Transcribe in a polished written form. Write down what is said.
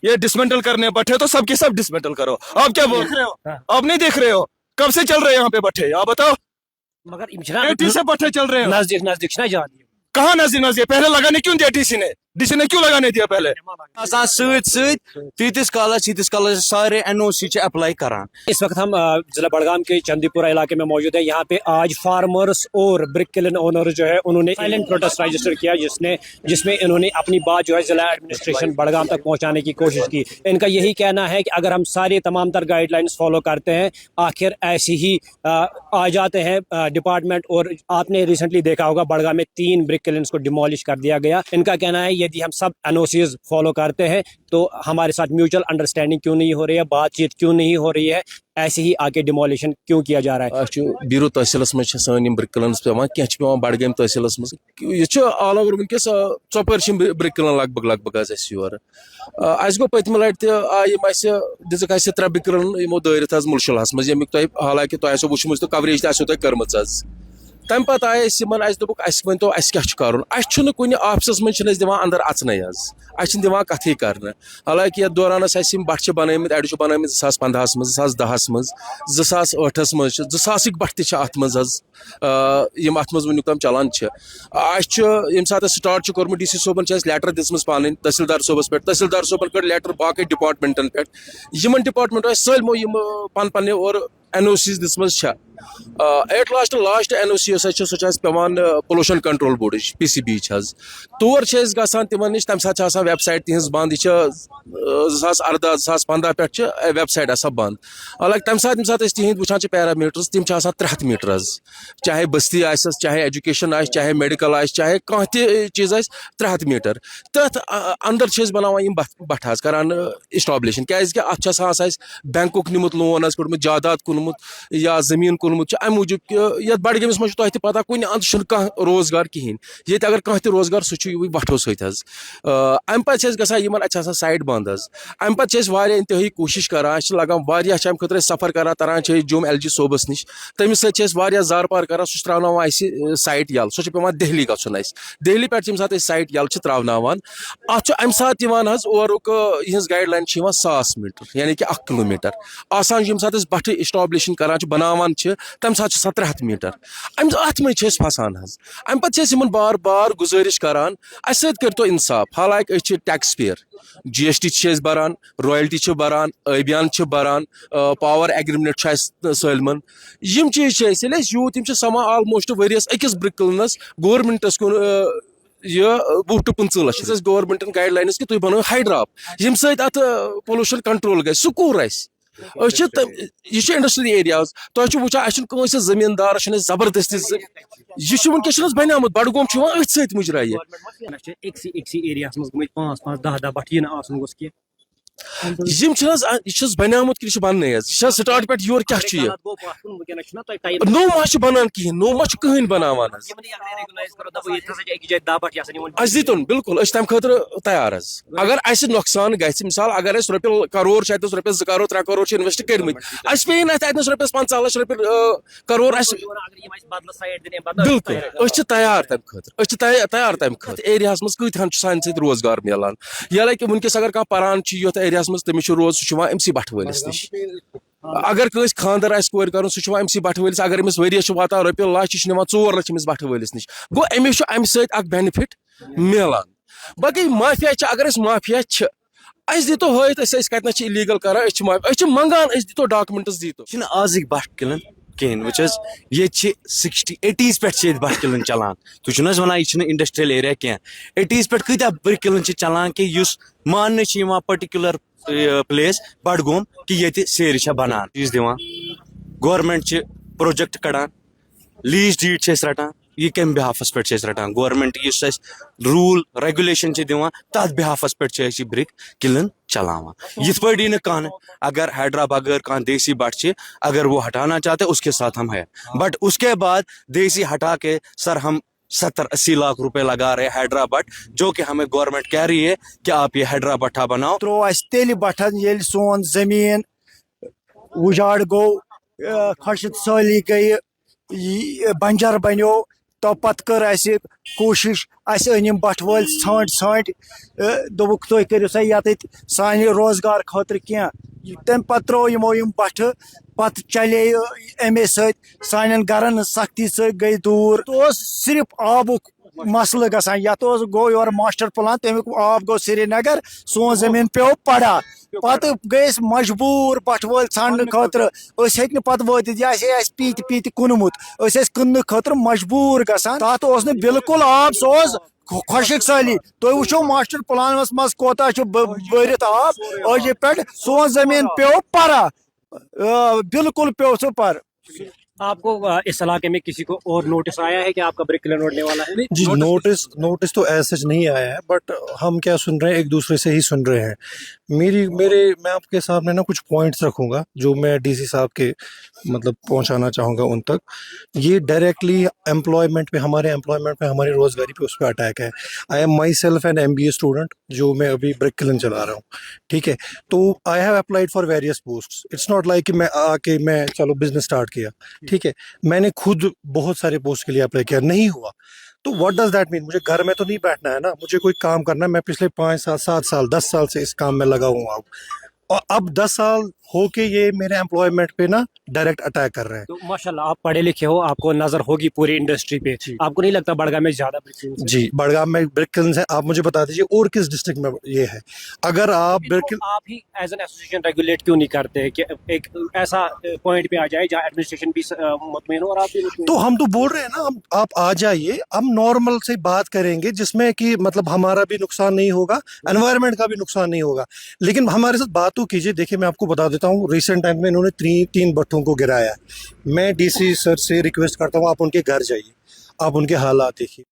ये डिसमेंटल करने भट्ठे तो सबके सब डिसमेंटल करो। आप क्या बोल रहे हो? आप नहीं देख रहे हो कब से चल रहे हैं यहाँ पे भट्ठे? आप बताओ। मगर एटी से भट्ठे चल रहे हैं। नजदीक नजदीक ना जान कहाँ नजदीक नजदीक? पहले लगाने क्यों दिया डीसी ने? डीसी ने क्यों लगाने दिया पहले? आसान तीस कालस सारे एनओसी अप्लाई करान। इस वक्त हम जिला बड़गाम के चंदीपुरा इलाके में मौजूद है। यहाँ पे आज फार्मर्स और ब्रिक किलन ओनर जो है उन्होंने साइलेंट प्रोटेस्ट रजिस्टर किया जिसमें इन्होंने अपनी बात जो है जिला एडमिनिस्ट्रेशन बड़गाम तक पहुँचाने की कोशिश की। इनका यही कहना है कि अगर हम सारी तमाम तर गाइडलाइंस फॉलो करते हैं आखिर ऐसे ही आ जाते हैं डिपार्टमेंट। और आपने रिसेंटली देखा होगा बड़गाम में 3 ब्रिक किलन्स को डिमोलिश कर दिया गया। इनका कहना है यदि हम सब एनओसीज फॉलो करते हैं तो हमारे साथ म्यूचुअल अंडरस्टैंडिंग क्यों नहीं हो रही है, बातचीत क्यों नहीं हो रही है, ऐसे ही आगे डिमोलिशन क्यों किया जा रहा है। बीरो तहसीलस मज सन ब्रिक किलन्स पे क्या बड़गाम तहसीलस मज ऑल ओवर वनकस 4 ब्रिक किलन लगभग योर गो पतम लट दिख 3 ब्रिक किलन यमो दरित मुलशलहस मज यमिक हालांकि तुम वो तो कवरेज तुम कर्म तम पे आए दोक वन तो क्या कर कुछ ऑफिस मज दिवान अंदर अचने दिवान कथ कर। हालांकि ये दौरान बट बनमित अड़ बनमित 2015 मज 2010 मज 2008 मज 2000 बट तथ मज अत मज वनुक तम चलान ये सात start कोर्मुत D C Soban letter दिम पान तहसीलदार सोबस पे तहसीलदार सोबन कर लेटर बाकी डिपार्टमेंटन पे डिपार्टमेंटो सलमो पन और एनओसीज दिस एट लास्ट एनओसी पेवान पोल्यूशन कंट्रोल बोर्ड पीसीबी तौर गसान तिमन नश तम सात वेबसाइट तिज बंद 2014-2015 पे वेबसाइट बंद। हालांकि तम सात तिहद वुचान पैरामीटर्स तिम 300 मीटर चाहे बस्ती चाहे एजुकेशन चाहे मेडिकल चाहे कह चीज 300 मीटर तथ अंदर बनान बट करान इस्टाब्लिशन क्या बैंक निमुत लोन कोड़मुत जायदाद कुनमुत या जमीन कुनमुत अम मूजूब ये बड़गमिस मज तुम पता कुन अंद कह रोजगार कहें ये अगर कह रोजगार सह वठो सम पे साइड बंद अम पे इंतहाई कोशिश करान लगान अम खुद सफ़र करान तरान जुम LG सोबस नश तमिस जार पार करान सह त्रा साइट यल सह पे दिल्ली गन दिल्ली पे सात साइट यल त्रा अम सात औरुक गाइडलाइन 1000 मीटर यानी कि 1 किलोमीटर आसान सात बट इस्टाब्लिशन करान बनावान तम सात 700 मीटर अत मज फसान अम पे बार बार गुजारिश करान अस तो इंसाफ। हालांकि टैक्स पेयर GST बरान रॉयल्टी बरान अबियान बरान पावर एग्रीमेंट सलमन यम चीज यूत समान आलमोस्ट वरियस अकिस ब्रिक किलनस गवर्नमेंटस कुन यह 20 to 15 लक्ष गवर्नमेंटन गाइडलाइंस कि तुम बनो हाइड्राप यम सत पोल्यूशन कंट्रोल गई सह कूर यह इंडस्ट्रियल एरियाज तुम वो जमींदार जबरदस्ती यह वनकस बनियामत बड़गोम अथ सत मुजरा यह बनियामत कि बन स्टार्ट पे योर क्या नो मा बनान कहें नो मा कहें बनावान दिन बिल्कुल तम खतर तैयार अगर नुकसान गि मिसाल अगर रोपये करोर रोपये 2 करोर 3 करोर इन्वेस्ट कर्मित पे अतनस रोपये 50 लाख रोपये करोर बिल्कुल तैयार तम खतर तैयार तम खतर एरिया मज कतहन सान रोजगार मिलान। हालांकि वनकस अगर कह पान ये एरिया मज तमिस रोज सह अमसी बट वलिस नश अगर कस खानदर कोर कर सह अमसी बट वलिस अगर अमिस वरियस वाता रोपये लाच 4 लाख अमिस बट वलिस नश गो अमिस अमि सत बेनिफिट मिलान। बाकी माफिया अगर माफिया अस दीतो हत कतना इलीगल कर मंगान दीतो डॉक्यूमेंट्स दीतो आज बट किलन कहें वह ये 60-80s पे बट किलन चलान तुम वन यह इंडस्ट्रियल एरिया कह 80s पे कत ब्रिक किलन चलान कि मान पर्टिकुलर प्लेस बडगोम कि ये सेर बनान चीज दिवान government project Kadan lease deed रटान यह कम बिहाफस पे रटान गवर्नमेंट रूल रेगुलेशन दिवान तथ बिहाफस पे ब्रिक किलन चलावान यथ पे कह अगर हैदरा बगैर कह देसी बट अगर वो हटाना चाहते उसके साथ हम है बट उसके बाद देसी हटा के सर हम 70-80 लाख रुपए लगा रहे हैदरा बट जो कि हमें गवर्नमेंट कह रही है कि आप ये हैदरा बट्टा बनाओ। त्रो तेल बटन ये सोन जमीन उजाड़ गो खशत सली गई बंजर बनो तो पत कर असे कोशिश अस अनिम बट वल छांट दोबुक तुम करियो सा यत सानि रोजगार खतर क्या तम पत त्रो यमो यम बट पत चले अमे सान गरन सख्ती गई दूर तो सिर्फ आबुक मसल गसान यत गो योर मास्टर प्लान तमिक आब गो श्रीनगर सोन जमीन पे पड़ा पत गए मजबूर बट वल ान खतर हे पत वत पीत पीत कुनमुत कन्न खतर मजबूर गसान तथ बिल्कुल आब सह खुशक साली तुम वो मास्टर प्लान मज कोता भरत आब अज पे सोन जमीन पे परा बिल्कुल पे सो पर आपको इस इलाके में किसी को और नोटिस आया है कि आपका ब्रिक किलन उड़ने वाला है? जी नोटिस तो ऐसा नहीं आया है, बट हम क्या सुन रहे हैं एक दूसरे से ही सुन रहे हैं। मैं आपके सामने ना कुछ पॉइंट्स रखूंगा जो मैं डीसी साहब के मतलब पहुंचाना चाहूँगा उन तक। ये डायरेक्टली एम्प्लॉयमेंट पे हमारी रोजगारी पे उस पर अटैक है। I am my self N MBA student जो मैं अभी ब्रिक किलन चला रहा हूँ, ठीक है। तो I have applied for various posts. It's not like कि मैं आके मैं चलो बिजनेस स्टार्ट किया, ठीक है। मैंने खुद बहुत सारे पोस्ट के लिए अप्लाई किया, नहीं हुआ। तो व्हाट डज दैट मीन? मुझे घर में तो नहीं बैठना है ना, मुझे कोई काम करना है। मैं पिछले 5 साल 7 साल 10 साल से इस काम में लगा हुआ हूँ और अब 10 साल होके ये मेरे एम्प्लॉयमेंट पे ना डायरेक्ट अटैक कर रहे हैं। तो माशाल्लाह आप पढ़े लिखे हो, आपको नजर होगी पूरी इंडस्ट्री पे। आपको नहीं लगता बड़गाम में ज्यादा ब्रिक किल्स हैं? जी बड़गाम में ब्रिक किल्स है। आप मुझे बता दीजिए और किस डिस्ट्रिक्ट में ये है? अगर आप ब्रिक आप ही एज एन एसोसिएशन रेगुलेट क्यों नहीं करते कि एक ऐसा पॉइंट पे आ जाए जहाँ एडमिनिस्ट्रेशन भी मुतमईन हो और आप भी मुतमईन तो हम तो बोल रहे हैं ना, आप आ जाइए, हम नॉर्मल से बात करेंगे जिसमें कि मतलब हमारा भी नुकसान नहीं होगा, एनवायरनमेंट का भी नुकसान नहीं होगा। लेकिन हमारे साथ बात तो कीजिए। देखिए मैं आपको बता देता हूँ, रिसेंट टाइम में इन्होंने 3 भट्टों को गिराया। मैं DC सर से रिक्वेस्ट करता हूँ आप उनके घर जाइए, आप उनके हालात देखिए।